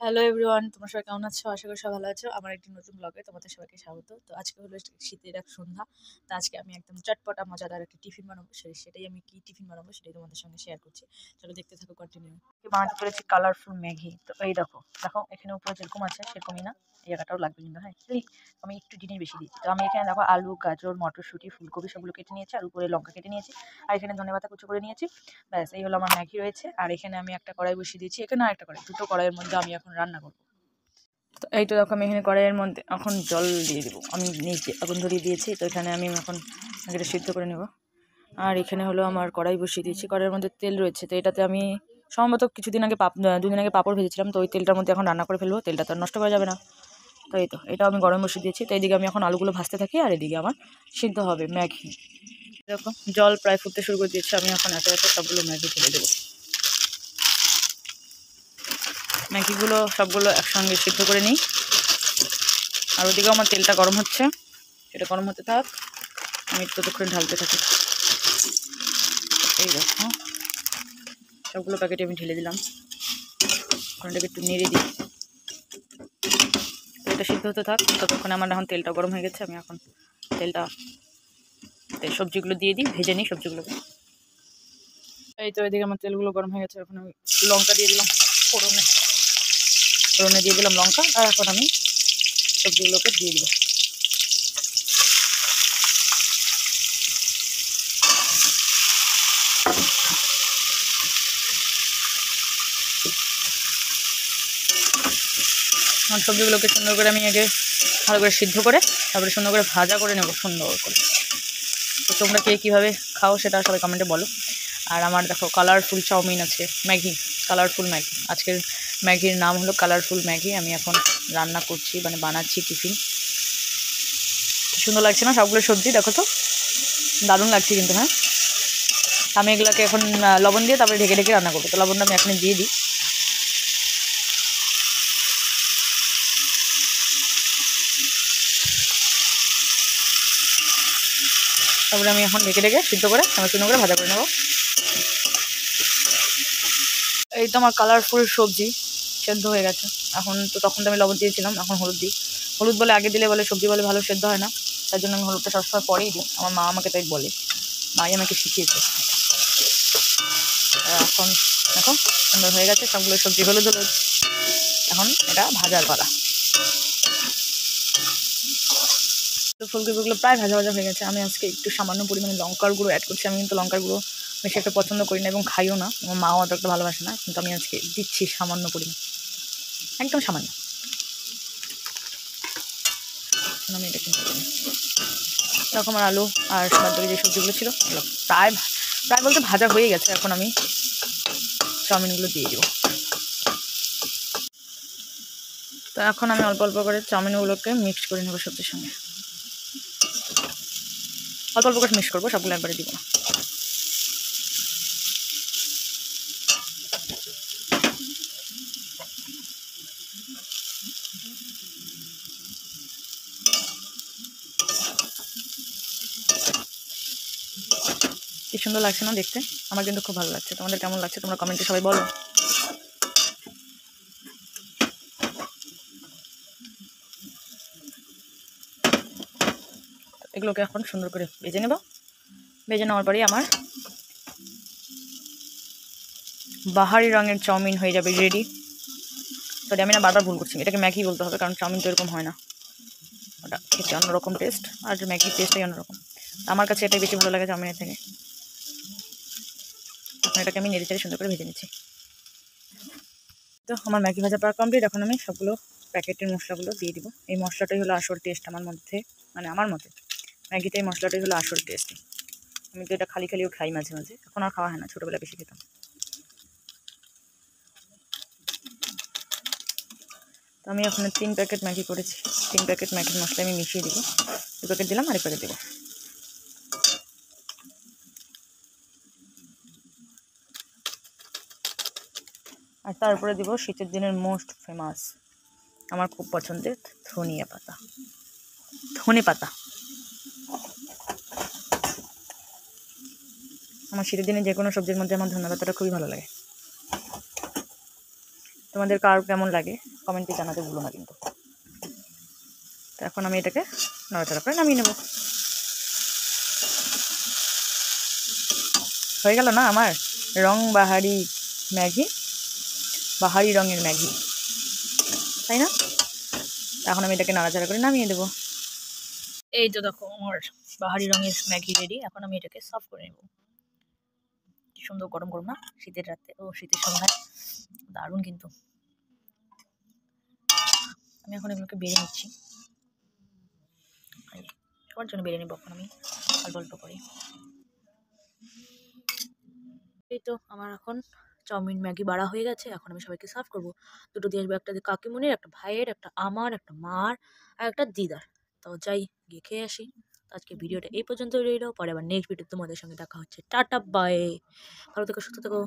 Hello everyone, তোমরা সবাই কেমন আছো? আশা করি সবাই ভালো আছো। আমার একটি নতুন ব্লগে তোমাদের সবাইকে স্বাগত। তো আজকে হলো শীতের এক সন্ধ্যা। তো আজকে আমি একদম চটপটা মজাদার একটা টিফিন বানাবো। সেটাই আমি কি টিফিন বানাবো সেটাই তোমাদের সঙ্গে শেয়ার করছি। চলো দেখতে থাকো কন্টিনিউ। বানাতে চলেছি কালারফুল ম্যাগি। তো এই দেখো দেখো এখানে উপরে যেরকম আছে সেরকমই না, এই জায়গাটাও লাগবে কিন্তু। হ্যাঁ, আমি একটু জিনিস বেশি দিচ্ছি। তো আমি এখানে দেখো আলু, গাজর, মটরশুঁটি, ফুলকপি সবগুলো কেটে নিয়েছি, আর উপরে লঙ্কা কেটে নিয়েছি, আর এখানে ধনেপাতা কুচো করে নিয়েছি। ব্যাস, এই হলো আমার ম্যাগি রয়েছে। আর এখানে আমি একটা কড়াই বসিয়ে দিয়েছি, এখানে আর একটা কড়াই, দুটো কড়াইয়ের মধ্যে আমি এখন রান্না করবো। তো এই তো দেখো আমি এখানে কড়াইয়ের মধ্যে এখন জল দিয়ে দেবো। আমি নিচে আগুন ধরিয়ে দিয়েছি। তো এখানে আমি এখন এটা সিদ্ধ করে নেব। আর এখানে হলো আমার কড়াই বসিয়ে দিয়েছি, কড়াইয়ের মধ্যে তেল রয়েছে। তো এটাতে আমি সম্ভবত কিছুদিন আগে দুদিন আগে পাঁপড় ভেজেছিলাম। তো ওই তেলটার মধ্যে এখন রান্না করে ফেলবো, তেলটা তো আর নষ্ট করা যাবে না। তো এই তো এটা আমি গরম বসিয়ে দিয়েছি। তো এইদিকে আমি এখন আলুগুলো ভাজতে থাকি, আর এদিকে আমার সিদ্ধ হবে ম্যাগি। এরকম জল প্রায় ফুটতে শুরু করে দিয়েছি। আমি এখন একে একে সবগুলো ম্যাগি ঢেলে দেবো। ম্যাগিগুলো সবগুলো একসঙ্গে সিদ্ধ করে নিই। আর ওদিকেও আমার তেলটা গরম হচ্ছে, সেটা গরম হতে থাক, আমি ততক্ষণ ঢালতে থাকি। এই দেখো সবগুলো প্যাকেটে আমি ঢেলে দিলাম। এটাকে একটু নেড়ে দিই। তো এটা সিদ্ধ হতে থাক, ততক্ষণে আমার এখন তেলটা গরম হয়ে গেছে। আমি এখন তেলটা সবজিগুলো দিয়ে দিই, ভেজে নিই সবজিগুলোকে। এই তো এদিকে আমার তেলগুলো গরম হয়ে গেছে। এখন আমি লঙ্কা দিয়ে দিলাম ফোড়নে, ফোড়নে দিয়ে দিলাম লঙ্কা। আর এখন আমি সবজিগুলোকে দিয়ে দিব। আমার সবজিগুলোকে সুন্দর করে আমি আগে ভালো করে সিদ্ধ করে তারপরে সুন্দর করে ভাজা করে নেবো সুন্দর করে। তো তোমরা কে কীভাবে খাও সেটা সবাই কমেন্টে বলো। আর আমার দেখো কালারফুল চাউমিন আছে, ম্যাগি, কালারফুল ম্যাগি। আজকের ম্যাগির নাম হলো কালারফুল ম্যাগি। আমি এখন রান্না করছি, মানে বানাচ্ছি টিফিন। সুন্দর লাগছে না সবগুলো সবজি? দেখো তো দারুণ লাগছে কিন্তু। হ্যাঁ, আমি এগুলোকে এখন লবণ দিয়ে তারপরে ঢেকে ঢেকে রান্না করবো। তো লবণটা আমি এখন দিয়ে দিই। তারপরে আমি এখন ঢেকে ঢেকে সিদ্ধ করে আমি সুন্দর করে ভাজা করে নেবো। এই তো আমার কালারফুল সবজি সেদ্ধ হয়ে গেছে। এখন তো তখন তো আমি লবণ দিয়েছিলাম, এখন হলুদ দিই। হলুদ বলে আগে দিলে বলে সবজি বলে ভালো সেদ্ধ হয় না, তার জন্য আমি হলুদটা সবসময় পরেই দিই। আমার মা আমাকে তাই বলে, মাই আমাকে শিখিয়েছে। এখন দেখো সুন্দর হয়ে গেছে সবগুলো সবজি, হলুদ হলুদ। এখন এটা ভাজার পালা। তো ফুলকপিগুলো প্রায় ভাজা ভাজা হয়ে গেছে। আমি আজকে একটু সামান্য পরিমাণে লঙ্কার গুঁড়ো অ্যাড করছি। আমি কিন্তু লঙ্কার গুঁড়ো বেশি একটা পছন্দ করি না এবং খাইও না, আমার মাও অত একটা ভালোবাসে না, কিন্তু আমি আজকে দিচ্ছি সামান্য পরিমাণ, একদম সামান্য। আমি এটা কিন্তু এরকম আমার আলু আর বাদ বাকি যে সবজিগুলো ছিল এগুলো প্রায় প্রায় বলতে ভাজা হয়ে গেছে। এখন আমি চাউমিনগুলো দিয়ে দেবো। তো এখন আমি অল্প অল্প করে চাউমিনগুলোকে মিক্স করে নেবো সবজির সঙ্গে। অল্প অল্প করে মিক্স করবো, সবগুলো একবারে দিব না। কি সুন্দর লাগছে না দেখতে? আমার কিন্তু খুব ভালো লাগছে। তোমাদের কেমন লাগছে তোমরা কমেন্টে সবাই বলো। এগুলোকে এখন সুন্দর করে ভেজে নেব। ভেজে নেওয়ার পরেই আমার বাহারি রঙের চাউমিন হয়ে যাবে রেডি। সরি, আমি না বারবার ভুল করছি, এটাকে ম্যাগি বলতে হবে, কারণ চাউমিন তো এরকম হয় না, ওটা খেতে অন্যরকম টেস্ট, আর ম্যাগির টেস্টটাই অন্যরকম। আমার কাছে এটাই বেশি ভালো লাগে চাউমিনের থেকে। এখন এটাকে আমি নেড়ে চেড়ে সুন্দর করে ভেজে নিচ্ছি। তো আমার ম্যাগি ভাজা প্রায় কমপ্লিট। এখন আমি সবগুলো প্যাকেটের মশলাগুলো দিয়ে দিব। এই মশলাটাই হলো আসল টেস্ট আমার মধ্যে, মানে আমার মতে ম্যাগিতে এই মশলাটাই হলো আসল টেস্ট। আমি তো এটা খালি খালিও খাই মাঝে মাঝে, এখন আর খাওয়া হয় না, ছোটোবেলায় বেশি খেতাম। তো আমি ওখানে 3 প্যাকেট ম্যাগি করেছি। 3 প্যাকেট ম্যাগির মশলা আমি মিশিয়ে দিব। 2 প্যাকেট দিলাম, আরেক প্যাকেট দেবো। আর তারপরে দিব শীতের দিনের মোস্ট ফেমাস, আমার খুব পছন্দের ধনিয়া পাতা, ধনে পাতা। আমার শীতের দিনে যে কোনো সবজির মধ্যে আমার ধনে পাতাটা খুবই ভালো লাগে। তো তোমাদের কার কেমন লাগে কমেন্টে জানাতে ভুলো না কিন্তু। তো এখন আমি এটাকে নাড়াচাড়া করে নামিয়ে নেব। হয়ে গেল না আমার রং বাহারি ম্যাগি, বাহারি রঙের ম্যাগি, তাই না? এখন আমি এটাকে নাড়াচাড়া করে নামিয়ে দেবো। এই তো দেখো আমার বাহারি রঙের ম্যাগি রেডি। এখন আমি এটাকে সার্ভ করে নেব। কি সুন্দর গরম গরম না, শীতের রাতে ও শীতের সন্ধ্যায় দারুণ কিন্তু। আমি এখন এগুলোকে বেড়ে নিচ্ছি, সবার জন্য বেড়ে নেবো এখন আমি অল্প অল্প করে। এই তো আমার এখন চাউমিন ম্যাগি বাড়া হয়ে গেছে। এখন আমি সবাইকে সার্ভ করবো। দুটো দিয়ে আসবে, একটা কাকিমুনির, একটা ভাইয়ের, একটা আমার, একটা মার আর একটা দিদার। তো যাই গিয়ে খেয়ে আসি। আজকে ভিডিওটা এই পর্যন্ত রইলো, পরে আবার নেক্সট ভিডিও তোমাদের সঙ্গে দেখা হচ্ছে। টাটা বাই, ভালো থেকো, সুস্থ থেকো।